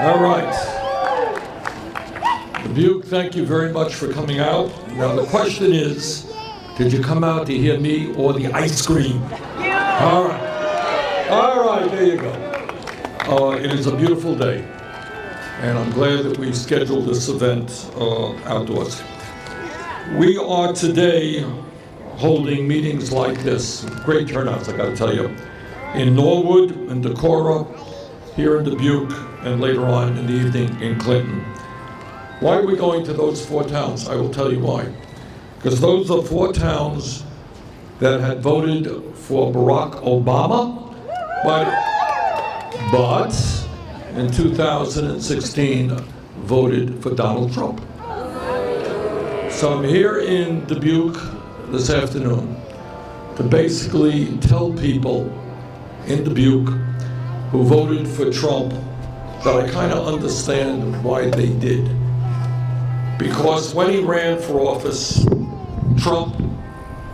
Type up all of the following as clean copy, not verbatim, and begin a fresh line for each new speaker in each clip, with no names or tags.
All right. Dubuque, thank you very much for coming out. Now the question is, did you come out to hear me or the ice cream? All right. All right, there you go. It is a beautiful day, and I'm glad that we scheduled this event outdoors. We are today holding meetings like this, great turnouts, I gotta tell you, in Norwood and Decorah, here in Dubuque, and later on in the evening in Clinton. Why are we going to those four towns? I will tell you why. Because those are four towns that had voted for Barack Obama, but in 2016 voted for Donald Trump. So I'm here in Dubuque this afternoon to basically tell people in Dubuque who voted for Trump that I kind of understand why they did. Because when he ran for office, Trump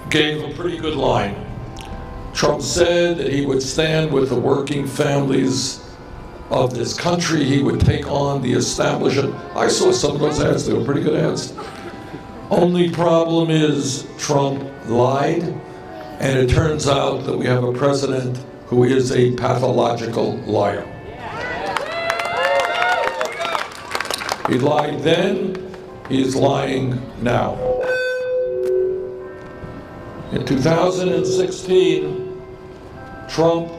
gave a pretty good line. Trump said that he would stand with the working families of this country. He would take on the establishment. I saw some of those ads, they were pretty good ads. Only problem is Trump lied, and it turns out that we have a president who is a pathological liar. He lied then, he's lying now. In 2016, Trump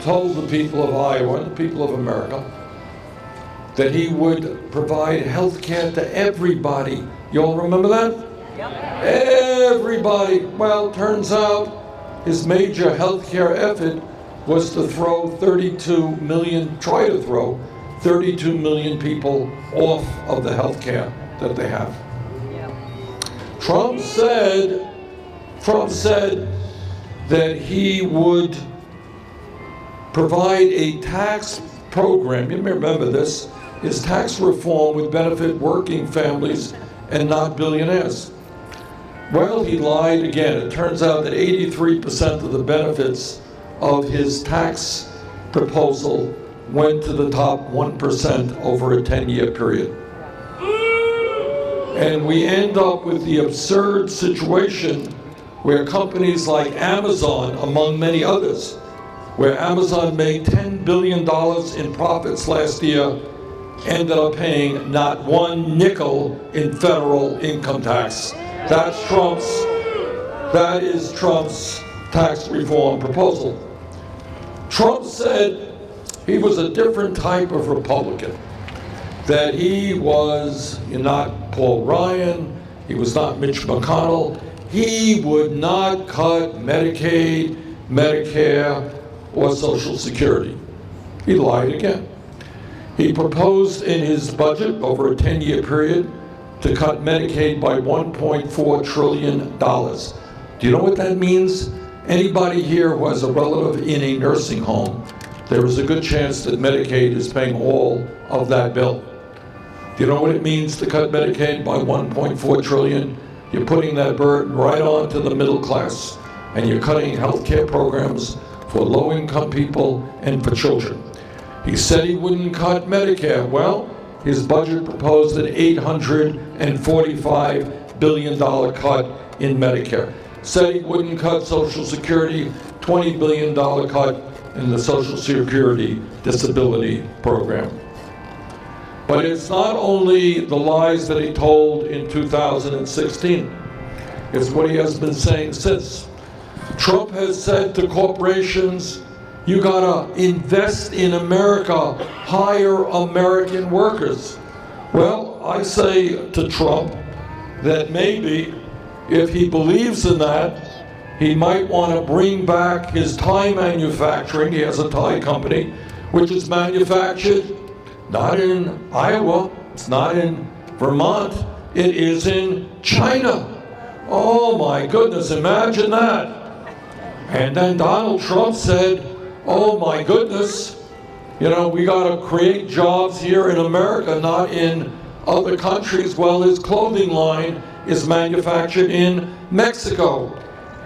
told the people of Iowa, the people of America, that he would provide health care to everybody. You all remember that? Yep. Everybody. Well, turns out his major health care effort was to try to throw 32 million people off of the health care that they have. Yep. Trump said that he would provide a tax program. You may remember this. His tax reform would benefit working families and not billionaires. Well, he lied again. It turns out that 83% of the benefits of his tax proposal went to the top 1% over a 10-year period. And we end up with the absurd situation where companies like Amazon, among many others, where Amazon made $10 billion in profits last year, ended up paying not one nickel in federal income tax. That is Trump's tax reform proposal. Trump said he was a different type of Republican, that he was not Paul Ryan, he was not Mitch McConnell. He would not cut Medicaid, Medicare, or Social Security. He lied again. He proposed in his budget over a 10-year period to cut Medicaid by $1.4 trillion. Do you know what that means? Anybody here who has a relative in a nursing home, there is a good chance that Medicaid is paying all of that bill. Do you know what it means to cut Medicaid by $1.4 trillion? You're putting that burden right on to the middle class, and you're cutting health care programs for low-income people and for children. He said he wouldn't cut Medicare. Well, his budget proposed an $845 billion cut in Medicare. Said he wouldn't cut Social Security, $20 billion cut in the Social Security disability program. But it's not only the lies that he told in 2016, it's what he has been saying since. Trump has said to corporations, you gotta invest in America, hire American workers. Well, I say to Trump that maybe if he believes in that, he might want to bring back his tie manufacturing. He has a tie company, which is manufactured not in Iowa, it's not in Vermont, it is in China. Oh my goodness, imagine that. And then Donald Trump said, oh my goodness, we got to create jobs here in America, not in other countries. Well, his clothing line is manufactured in Mexico.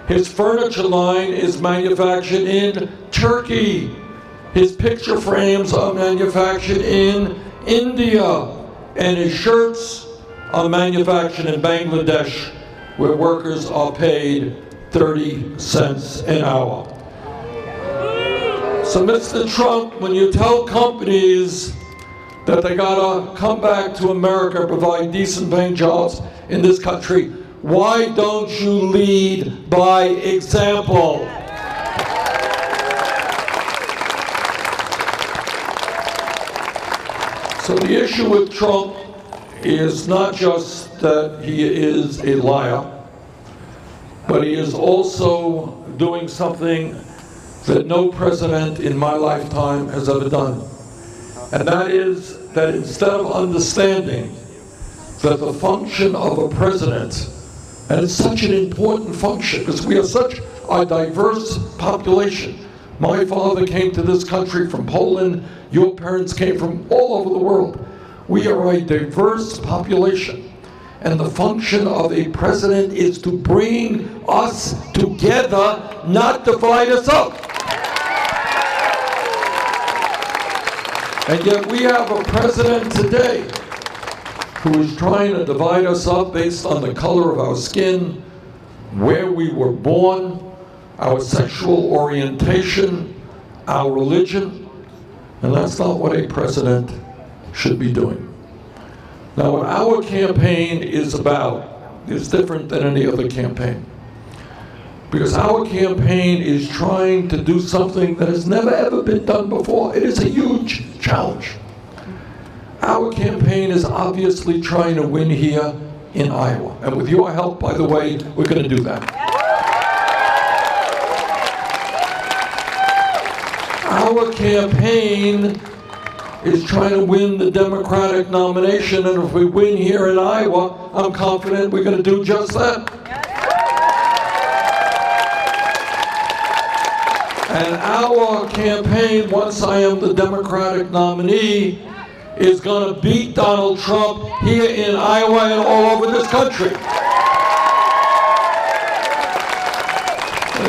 His furniture line is manufactured in Turkey. His picture frames are manufactured in India, and his shirts are manufactured in Bangladesh, where workers are paid 30 cents an hour. So, Mr. Trump, when you tell companies that they gotta come back to America and provide decent paying jobs in this country, why don't you lead by example? So the issue with Trump is not just that he is a liar, but he is also doing something that no president in my lifetime has ever done. And that is that instead of understanding that the function of a president, and it's such an important function because we are such a diverse population. My father came to this country from Poland, your parents came from all over the world. We are a diverse population, and the function of a president is to bring us together, not divide us up. And yet we have a president today who is trying to divide us up based on the color of our skin, where we were born, our sexual orientation, our religion, and that's not what a president should be doing. Now, what our campaign is about is different than any other campaign, because our campaign is trying to do something that has never ever been done before. It is a huge challenge. Our campaign is obviously trying to win here in Iowa, and with your help, by the way, we're going to do that. Our campaign is trying to win the Democratic nomination, and if we win here in Iowa, I'm confident we're going to do just that. And our campaign, once I am the Democratic nominee, is going to beat Donald Trump here in Iowa and all over this country.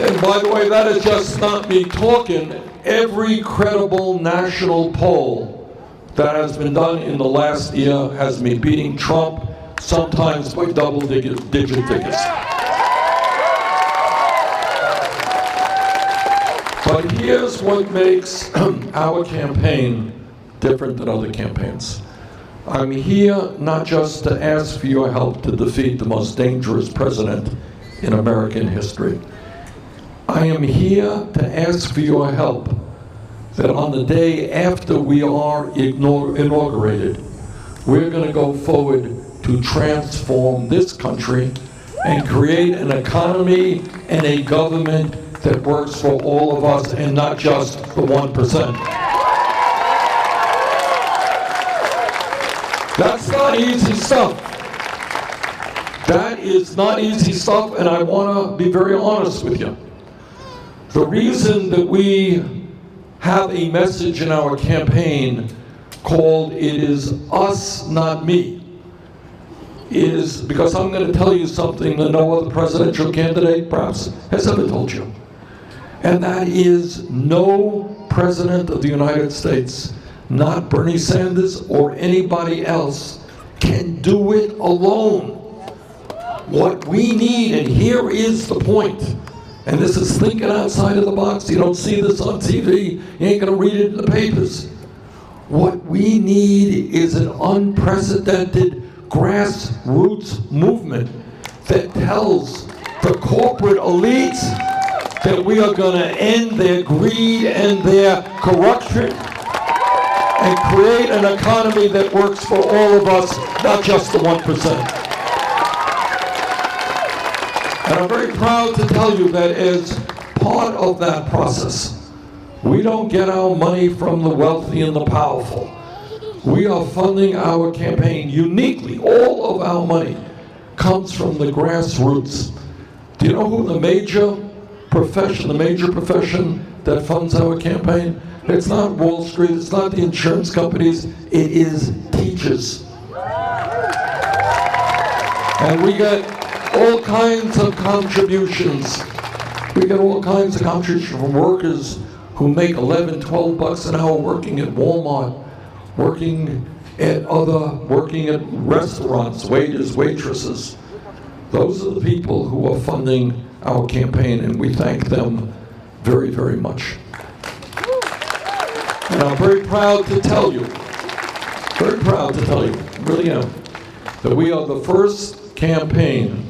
And by the way, that is just not me talking. Every credible national poll that has been done in the last year has me beating Trump, sometimes by double-digit figures. But here's what makes our campaign different than other campaigns. I'm here not just to ask for your help to defeat the most dangerous president in American history. I am here to ask for your help that on the day after we are inaugurated, we're going to go forward to transform this country and create an economy and a government that works for all of us and not just the 1%. That's not easy stuff. That is not easy stuff, and I want to be very honest with you. The reason that we have a message in our campaign called "It is us, not me," is because I'm going to tell you something that no other presidential candidate perhaps has ever told you. And that is, no president of the United States, not Bernie Sanders or anybody else, can do it alone. What we need, and here is the point, and this is thinking outside of the box. You don't see this on TV. You ain't going to read it in the papers. What we need is an unprecedented grassroots movement that tells the corporate elites that we are going to end their greed and their corruption and create an economy that works for all of us, not just the 1%. And I'm very proud to tell you that as part of that process, we don't get our money from the wealthy and the powerful. We are funding our campaign uniquely. All of our money comes from the grassroots. Do you know who the major profession that funds our campaign? It's not Wall Street, it's not the insurance companies, it is teachers. And we get all kinds of contributions. We get all kinds of contributions from workers who make 11, 12 bucks an hour working at Walmart, working at restaurants, waiters, waitresses. Those are the people who are funding our campaign, and we thank them very, very much. And I'm very proud to tell you, really am, that we are the first campaign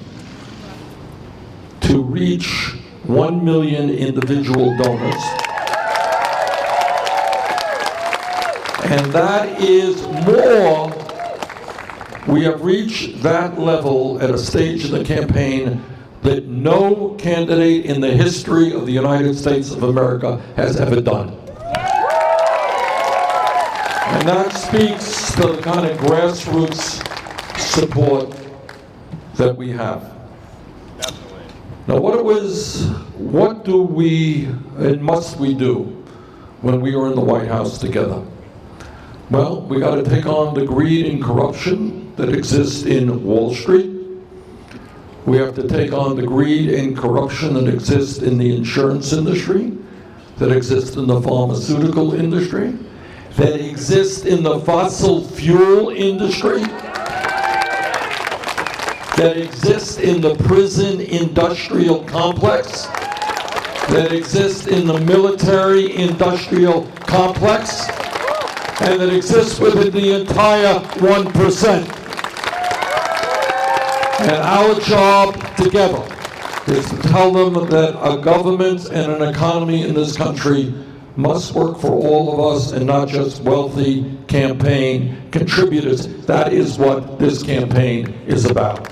to reach 1 million individual donors. And that is more. We have reached that level at a stage in the campaign that no candidate in the history of the United States of America has ever done. And that speaks to the kind of grassroots support that we have. Now, what do we and must we do when we are in the White House together? Well, we got to take on the greed and corruption that exists in Wall Street. We have to take on the greed and corruption that exists in the insurance industry, that exists in the pharmaceutical industry, that exists in the fossil fuel industry, that exists in the prison industrial complex, that exists in the military industrial complex, and that exists within the entire 1%. And our job together is to tell them that a government and an economy in this country must work for all of us and not just wealthy campaign contributors. That is what this campaign is about.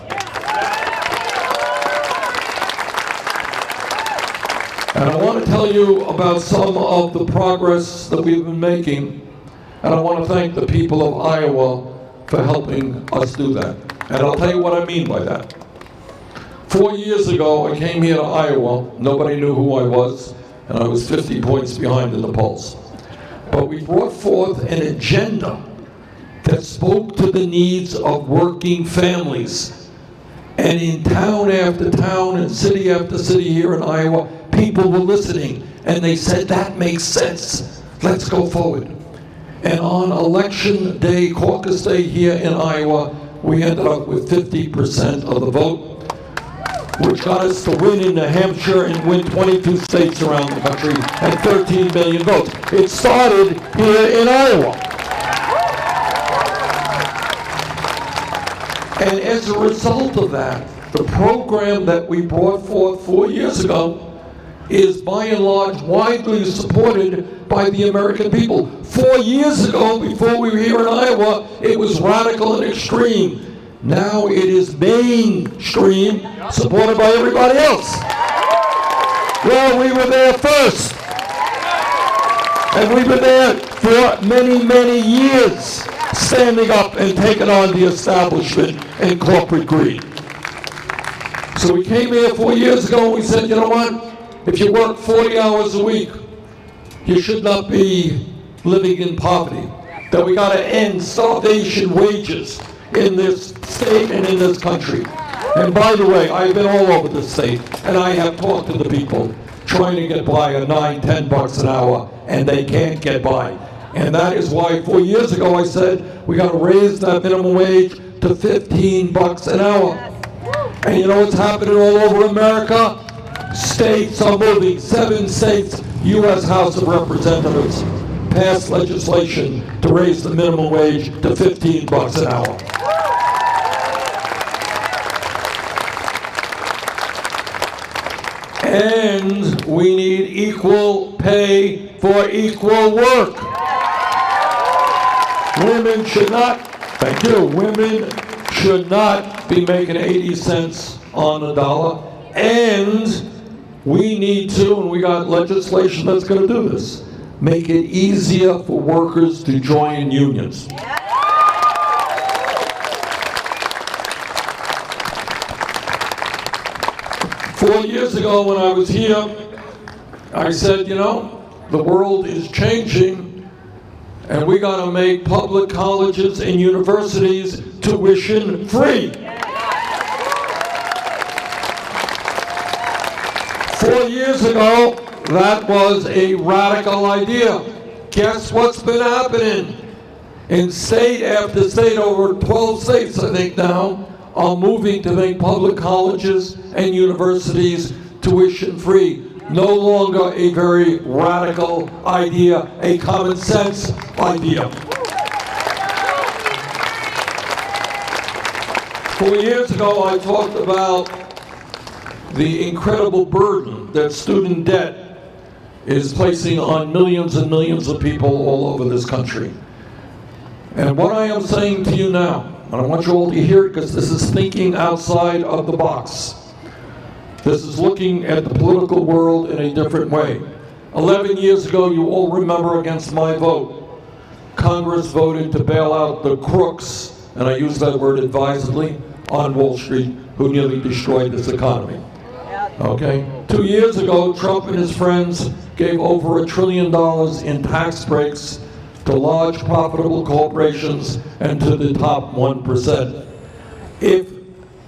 And I want to tell you about some of the progress that we've been making. And I want to thank the people of Iowa for helping us do that. And I'll tell you what I mean by that. 4 years ago, I came here to Iowa. Nobody knew who I was, and I was 50 points behind in the polls. But we brought forth an agenda that spoke to the needs of working families. And in town after town and city after city here in Iowa, people were listening, and they said, that makes sense. Let's go forward. And on election day, caucus day here in Iowa, we ended up with 50% of the vote, which got us to win in New Hampshire and win 22 states around the country and 13 million votes. It started here in Iowa. And as a result of that, the program that we brought forth 4 years ago is by and large widely supported by the American people. 4 years ago, before we were here in Iowa, it was radical and extreme. Now it is mainstream, supported by everybody else. Well, we were there first. And we've been there for many, many years, standing up and taking on the establishment and corporate greed. So we came here 4 years ago and we said, you know what? If you work 40 hours a week, you should not be living in poverty. That we got to end starvation wages in this state and in this country. And by the way, I've been all over the state, and I have talked to the people trying to get by at $9-10 an hour, and they can't get by. And that is why 4 years ago I said we got to raise that minimum wage to $15 an hour. And you know what's happening all over America? States are moving. 7 states, U.S. House of Representatives passed legislation to raise the minimum wage to $15 an hour. And we need equal pay for equal work. Women should not, thank you, women should not be making 80 cents on the dollar. And we need to, and we got legislation that's going to do this, make it easier for workers to join unions. 4 years ago when I was here, I said, you know, the world is changing, and we got to make public colleges and universities tuition free. 4 years ago, that was a radical idea. Guess what's been happening? In state after state, over 12 states, I think now, are moving to make public colleges and universities tuition-free. No longer a very radical idea, a common sense idea. 4 years ago, I talked about the incredible burden that student debt is placing on millions and millions of people all over this country. And what I am saying to you now, and I want you all to hear it because this is thinking outside of the box. This is looking at the political world in a different way. 11 years ago, you all remember, against my vote, Congress voted to bail out the crooks, and I use that word advisedly, on Wall Street, who nearly destroyed this economy. Okay? 2 years ago, Trump and his friends gave over $1 trillion in tax breaks to large profitable corporations and to the top 1%. If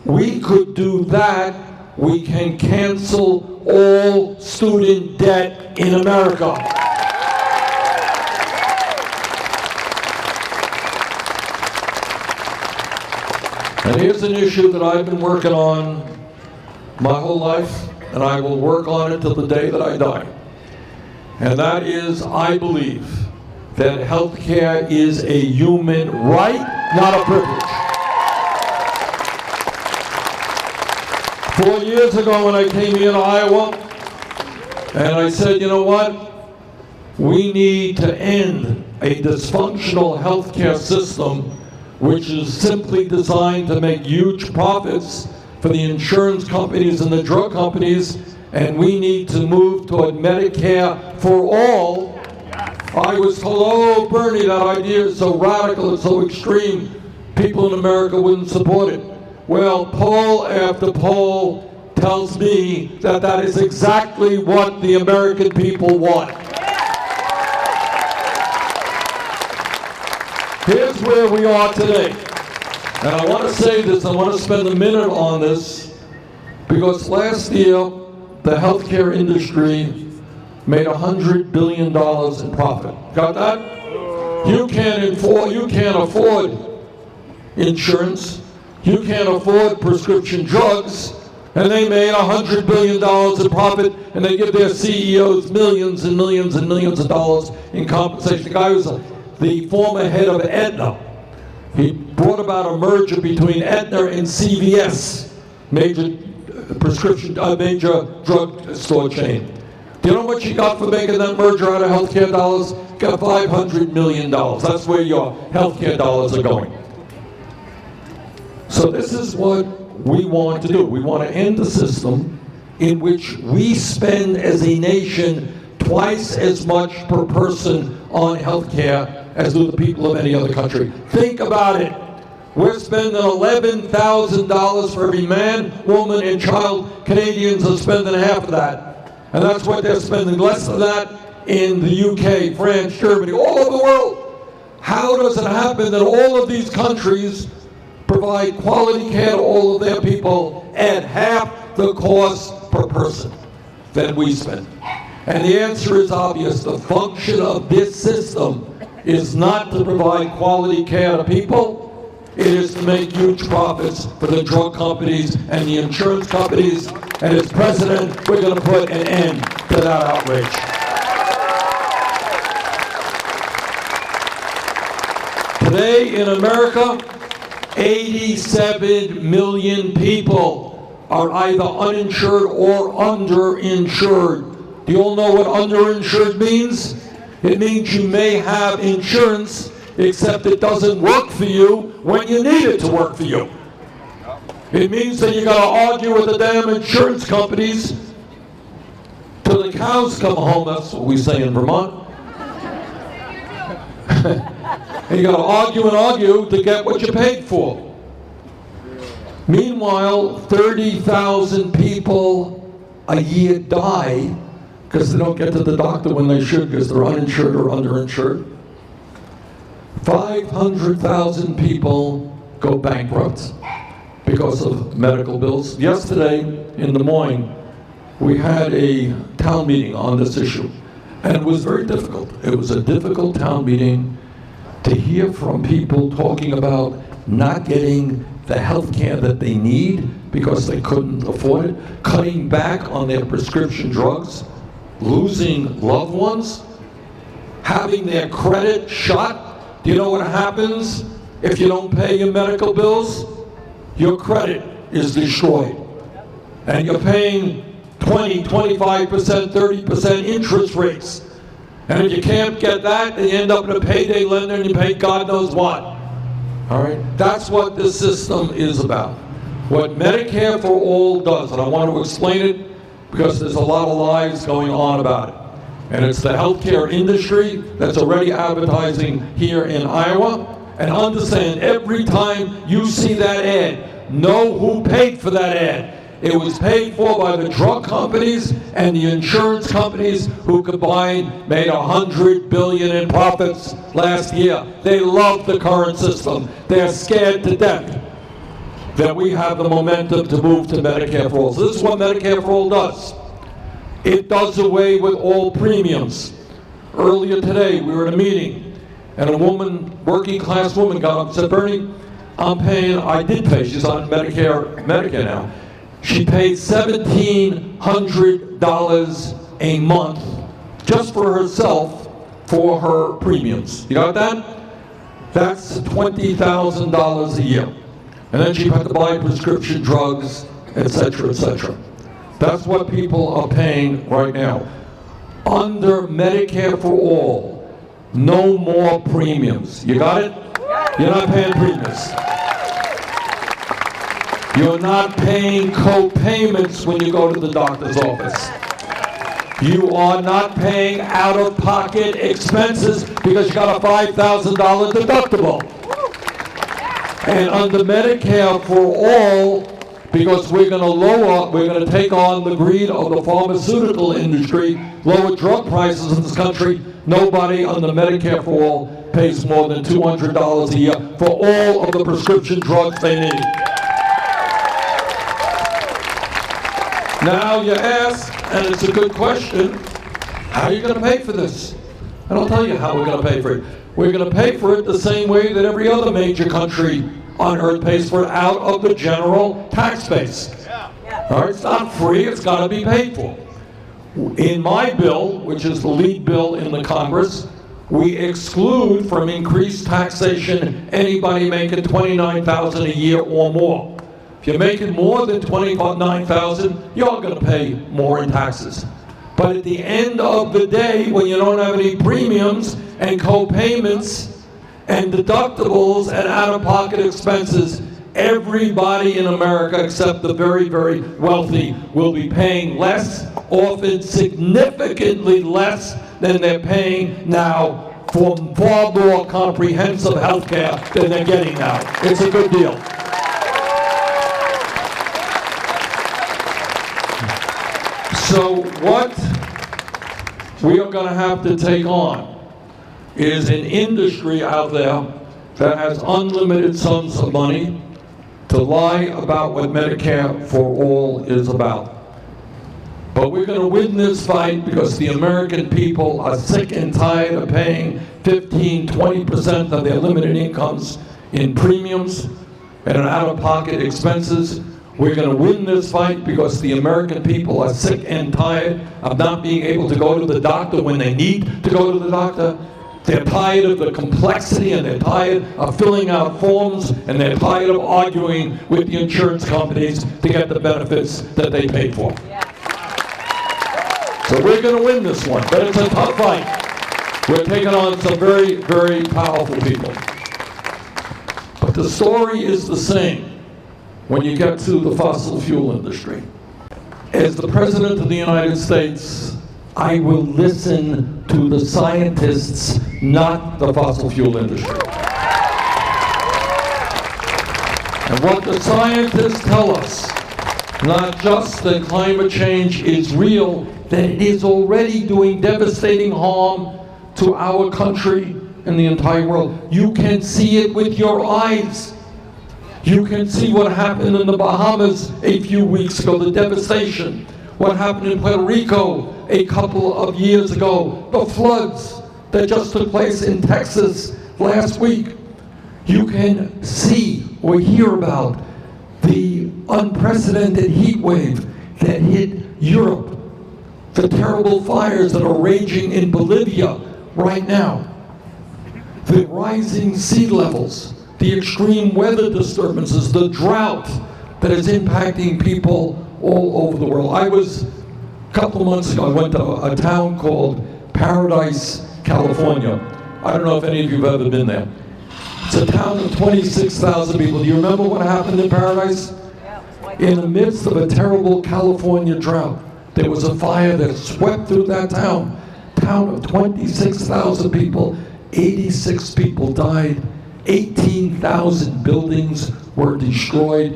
we could do that, we can cancel all student debt in America. And here's an issue that I've been working on my whole life, and I will work on it till the day that I die. And that is, I believe that health care is a human right, not a privilege. 4 years ago when I came here to Iowa, and I said, you know what? We need to end a dysfunctional healthcare system which is simply designed to make huge profits for the insurance companies and the drug companies, and we need to move toward Medicare for all. I was told, oh, Bernie, that idea is so radical, it's so extreme, people in America wouldn't support it. Well, poll after poll tells me that that is exactly what the American people want. Here's where we are today. And I want to say this, I want to spend a minute on this, because last year, the healthcare industry made $100 billion in profit. Got that? You can't afford insurance. You can't afford prescription drugs. And they made $100 billion in profit, and they give their CEOs millions and millions and millions of dollars in compensation. The guy was the former head of Aetna. He brought about a merger between Aetna and CVS, major drug store chain. Do you know what you got for making that merger out of healthcare dollars? Got $500 million. That's where your healthcare dollars are going. So this is what we want to do. We want to end the system in which we spend as a nation twice as much per person on healthcare as do the people of any other country. Think about it. We're spending $11,000 for every man, woman, and child. Canadians are spending half of that. And that's what they're spending, less than that in the UK, France, Germany, all over the world. How does it happen that all of these countries provide quality care to all of their people at half the cost per person than we spend? And the answer is obvious. The function of this system is not to provide quality care to people. It is to make huge profits for the drug companies and the insurance companies. And as president, we're going to put an end to that outrage. Today in America, 87 million people are either uninsured or underinsured. Do you all know what underinsured means? It means you may have insurance, except it doesn't work for you when you need it to work for you. It means that you got to argue with the damn insurance companies till the cows come home. That's what we say in Vermont. And you got to argue and argue to get what you paid for. Meanwhile, 30,000 people a year die because they don't get to the doctor when they should because they're uninsured or underinsured. 500,000 people go bankrupt because of medical bills. Yesterday in Des Moines, we had a town meeting on this issue, and it was very difficult. It was a difficult town meeting to hear from people talking about not getting the health care that they need because they couldn't afford it, cutting back on their prescription drugs, losing loved ones, having their credit shot. Do you know what happens if you don't pay your medical bills? Your credit is destroyed. And you're paying 20, 25%, 30% interest rates. And if you can't get that, then you end up in a payday lender and you pay God knows what. All right? That's what this system is about. What Medicare for All does, and I want to explain it because there's a lot of lies going on about it. And it's the healthcare industry that's already advertising here in Iowa. And understand, every time you see that ad, know who paid for that ad. It was paid for by the drug companies and the insurance companies who combined made $100 billion in profits last year. They love the current system. They're scared to death that we have the momentum to move to Medicare for All. So this is what Medicare for All does. It does away with all premiums. Earlier today, we were in a meeting, and a woman, working class woman, got up and said, Bernie, I did pay, she's on Medicare now. She paid $1,700 a month just for herself for her premiums. You got that? That's $20,000 a year. And then she had to buy prescription drugs, etc., etc. That's what people are paying right now. Under Medicare for All, no more premiums. You got it? You're not paying premiums. You're not paying co-payments when you go to the doctor's office. You are not paying out-of-pocket expenses because you got a $5,000 deductible. And under Medicare for All, because we're going to take on the greed of the pharmaceutical industry, lower drug prices in this country, nobody under Medicare for All pays more than $200 a year for all of the prescription drugs they need. Now you ask, and it's a good question, how are you going to pay for this? And I'll tell you how we're going to pay for it. We're going to pay for it the same way that every other major country on earth pays for it, out of the general tax base. All right, it's not free, it's got to be paid for. In my bill, which is the lead bill in the Congress, we exclude from increased taxation anybody making $29,000 a year or more. If you're making more than $29,000, you're going to pay more in taxes. But at the end of the day, when you don't have any premiums and co-payments and deductibles and out-of-pocket expenses, everybody in America, except the very, very wealthy, will be paying less, often significantly less than they're paying now for far more comprehensive health care than they're getting now. It's a good deal. So what we are going to have to take on is an industry out there that has unlimited sums of money to lie about what Medicare for All is about. But we're going to win this fight because the American people are sick and tired of paying 15, 20% of their limited incomes in premiums and in out-of-pocket expenses. We're going to win this fight because the American people are sick and tired of not being able to go to the doctor when they need to go to the doctor. They're tired of the complexity, and they're tired of filling out forms, and they're tired of arguing with the insurance companies to get the benefits that they paid for. So we're going to win this one, but it's a tough fight. We're taking on some very, very powerful people. But the story is the same when you get to the fossil fuel industry. As the President of the United States, I will listen to the scientists, not the fossil fuel industry. And what the scientists tell us, not just that climate change is real, that it is already doing devastating harm to our country and the entire world. You can see it with your eyes. You can see what happened in the Bahamas a few weeks ago, the devastation. what happened in Puerto Rico a couple of years ago, the floods that just took place in Texas last week. You can see or hear about the unprecedented heat wave that hit Europe, the terrible fires that are raging in Bolivia right now, the rising sea levels, the extreme weather disturbances, the drought that is impacting people all over the world. I was, a couple of months ago, I went to a town called Paradise, California. I don't know if any of you have ever been there. It's a town of 26,000 people. Do you remember what happened in Paradise? In the midst of a terrible California drought, there was a fire that swept through that town. Town of 26,000 people, 86 people died, 18,000 buildings were destroyed,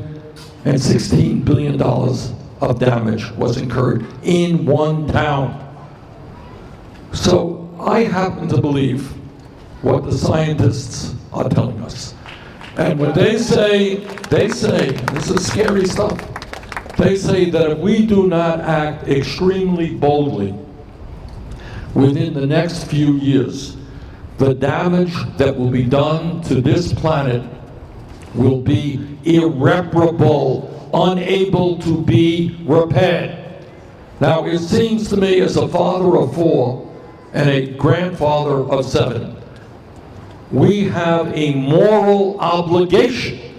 and $16 billion of damage was incurred in one town. So I happen to believe what the scientists are telling us. And what they say, this is scary stuff. They say that if we do not act extremely boldly within the next few years, the damage that will be done to this planet will be irreparable, unable to be repaired. Now, it seems to me, as a father of 4 and a grandfather of 7, we have a moral obligation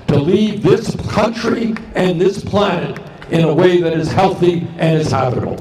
to leave this country and this planet in a way that is healthy and is habitable.